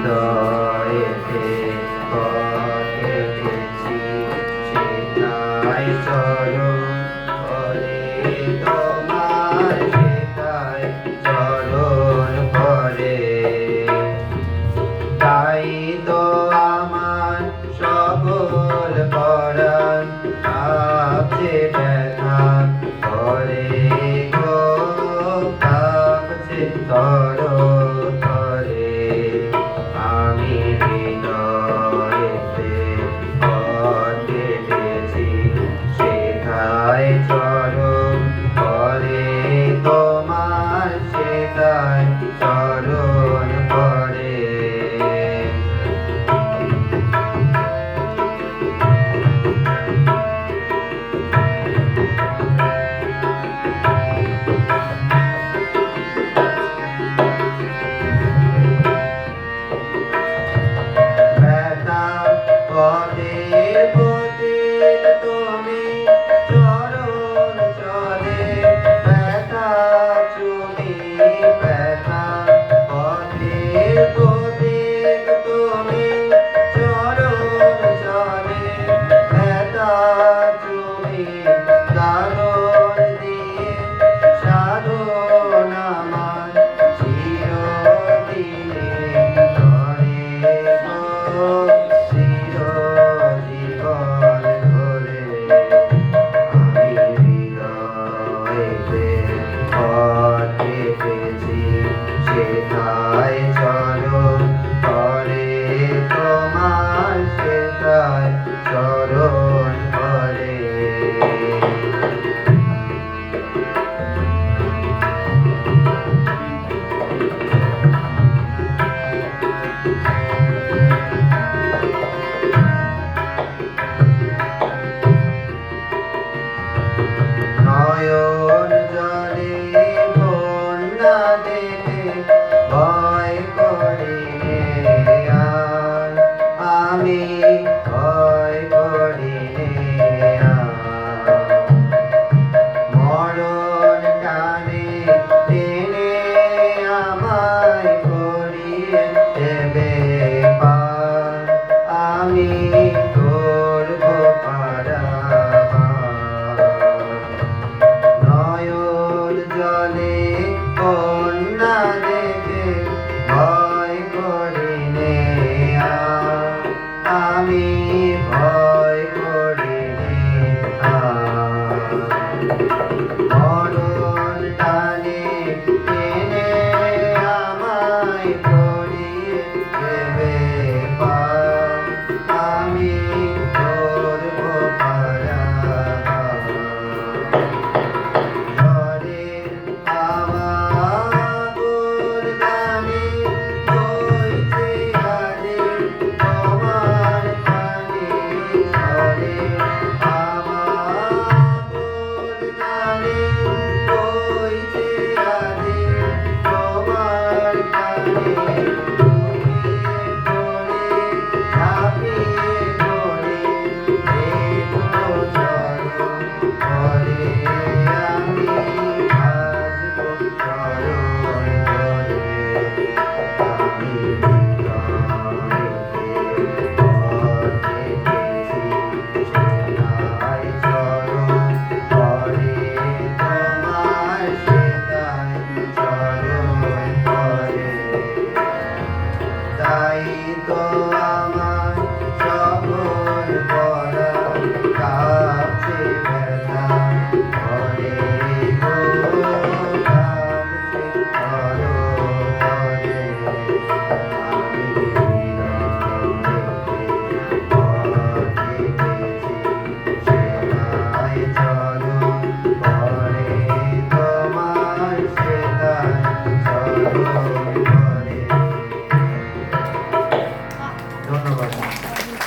হৃদয়েতে পথে গেছি সেটাই চলো করে তোমার সেটাই চরণ করে তাই তো আমার সকল পরাণ কাঁপছে ব্যথা করে গো কাঁপছে তর করে আমি হৃদয়েতে পথ কেটেছি সেথায় চরণ করে তোমার সেথায় চরণ করে সেথায় চরণ করে তোমার সেথায় চরণ করে নয়ন জলে বন্যা দেখে ভয় করি রে আর আমি ভয় করি রে আর মরণ টানে টেনে আমায় করিয়ে দেবে পার আমি করব পারাবার নয়ন জলে কন্যা দেখে ভয় করি নে আর আমি ভয় করি নে আর মরণ টানে টেনে আমায় করিয়ে দেবে পার আমি করব পারাবার ঝড়ের হাওয়া গানে বইছে আজে তোমার প্রাণে ঝড়ের হাওয়া গানে বইছে আজে তোমার প্রাণে ঝাঁপিয়ে পড়ে দেখো চরণ করে আমি আসবো চরণ করে আমি হৃদয়েতে পথ কেটেছি সেথায় চরণ করে তোমার সেথায় চরণ করে তাই তো আমার